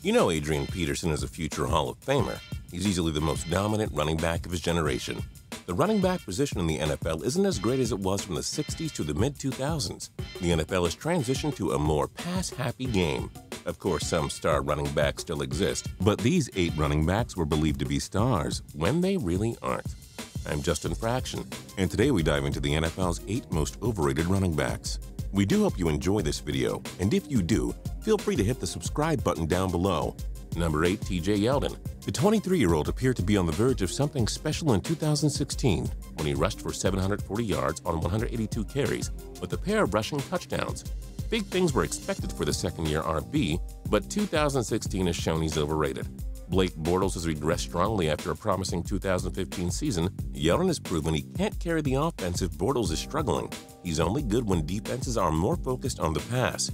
You know Adrian Peterson is a future Hall of Famer. He's easily the most dominant running back of his generation. The running back position in the NFL isn't as great as it was from the 60s to the mid-2000s. The NFL has transitioned to a more pass-happy game. Of course, some star running backs still exist, but these 8 running backs were believed to be stars when they really aren't. I'm Justin Fraction, and today we dive into the NFL's 8 most overrated running backs. We do hope you enjoy this video, and if you do, feel free to hit the subscribe button down below. Number 8, TJ Yeldon. The 23-year-old appeared to be on the verge of something special in 2016 when he rushed for 740 yards on 182 carries with a pair of rushing touchdowns. Big things were expected for the second-year RB, but 2016 has shown he's overrated. Blake Bortles has regressed strongly after a promising 2015 season. Yeldon has proven he can't carry the offense if Bortles is struggling. He's only good when defenses are more focused on the pass.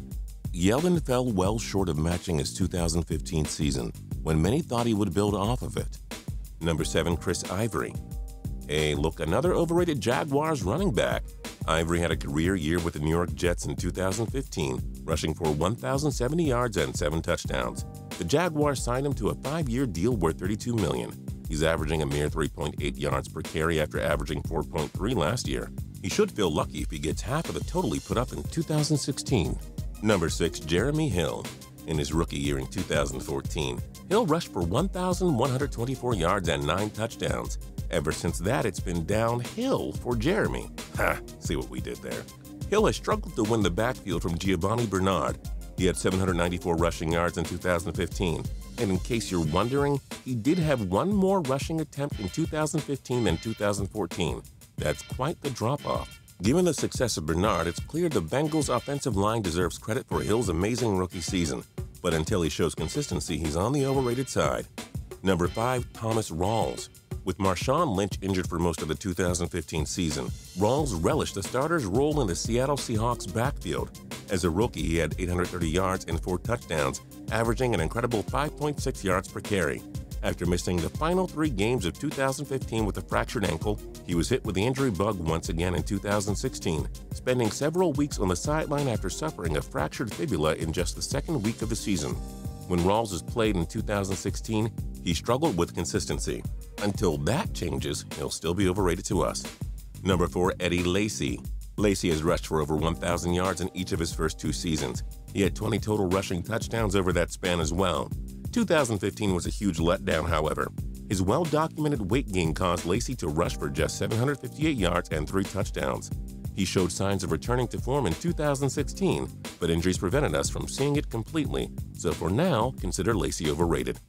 Yeldon fell well short of matching his 2015 season, when many thought he would build off of it. Number 7, Chris Ivory. Hey, look, another overrated Jaguars running back. Ivory had a career year with the New York Jets in 2015, rushing for 1,070 yards and 7 touchdowns. The Jaguars signed him to a 5-year deal worth $32 million. He's averaging a mere 3.8 yards per carry after averaging 4.3 last year. He should feel lucky if he gets half of the total he put up in 2016. Number 6, Jeremy Hill. In his rookie year in 2014, Hill rushed for 1,124 yards and 9 touchdowns. Ever since that, it's been downhill for Jeremy. See what we did there. Hill has struggled to win the backfield from Giovanni Bernard. He had 794 rushing yards in 2015. And in case you're wondering, he did have one more rushing attempt in 2015 than 2014. That's quite the drop-off. Given the success of Bernard, it's clear the Bengals' offensive line deserves credit for Hill's amazing rookie season. But until he shows consistency, he's on the overrated side. Number 5, Thomas Rawls. With Marshawn Lynch injured for most of the 2015 season, Rawls relished the starter's role in the Seattle Seahawks backfield. As a rookie, he had 830 yards and 4 touchdowns, averaging an incredible 5.6 yards per carry. After missing the final 3 games of 2015 with a fractured ankle, he was hit with the injury bug once again in 2016, spending several weeks on the sideline after suffering a fractured fibula in just the 2nd week of the season. When Rawls has played in 2016, he struggled with consistency. Until that changes, he'll still be overrated to us. Number 4, Eddie Lacy. Lacy has rushed for over 1,000 yards in each of his first 2 seasons. He had 20 total rushing touchdowns over that span as well. 2015 was a huge letdown, however. His well-documented weight gain caused Lacy to rush for just 758 yards and 3 touchdowns. He showed signs of returning to form in 2016, but injuries prevented us from seeing it completely, so for now, consider Lacy overrated.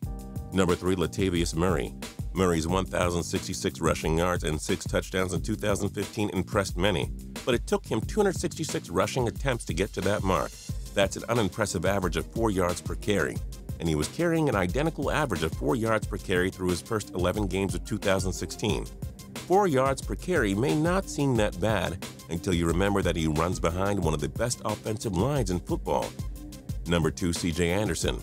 Number 3, Latavius Murray. Murray's 1,066 rushing yards and 6 touchdowns in 2015 impressed many, but it took him 266 rushing attempts to get to that mark. That's an unimpressive average of 4 yards per carry, and he was carrying an identical average of 4 yards per carry through his first 11 games of 2016. 4 yards per carry may not seem that bad until you remember that he runs behind one of the best offensive lines in football. Number 2, CJ Anderson.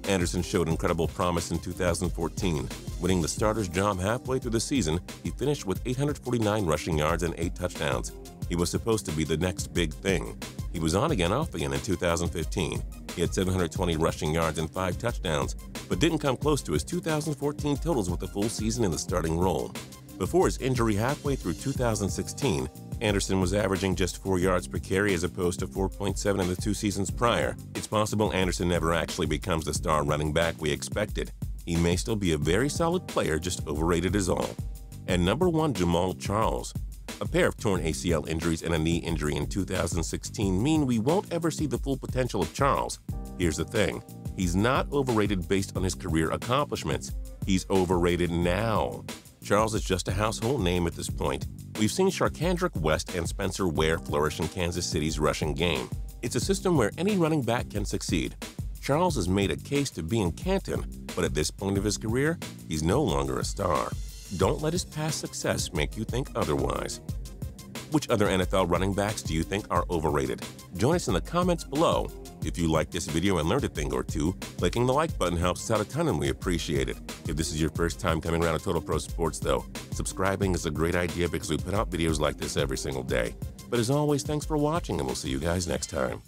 Anderson showed incredible promise in 2014. Winning the starter's job halfway through the season, he finished with 849 rushing yards and 8 touchdowns. He was supposed to be the next big thing. He was on again, off again in 2015. He had 720 rushing yards and 5 touchdowns, but didn't come close to his 2014 totals with a full season in the starting role. Before his injury halfway through 2016, Anderson was averaging just 4 yards per carry as opposed to 4.7 in the 2 seasons prior. It's possible Anderson never actually becomes the star running back we expected. He may still be a very solid player, just overrated is all. And number 1, Jamaal Charles. A pair of torn ACL injuries and a knee injury in 2016 mean we won't ever see the full potential of Charles. Here's the thing, he's not overrated based on his career accomplishments. He's overrated now. Charles is just a household name at this point. We've seen Sharkandrick West and Spencer Ware flourish in Kansas City's rushing game. It's a system where any running back can succeed. Charles has made a case to be in Canton, but at this point of his career, he's no longer a star. Don't let his past success make you think otherwise. Which other NFL running backs do you think are overrated? Join us in the comments below. If you liked this video and learned a thing or two, clicking the like button helps us out a ton and we appreciate it. If this is your first time coming around to Total Pro Sports though, subscribing is a great idea because we put out videos like this every single day. But as always, thanks for watching and we'll see you guys next time.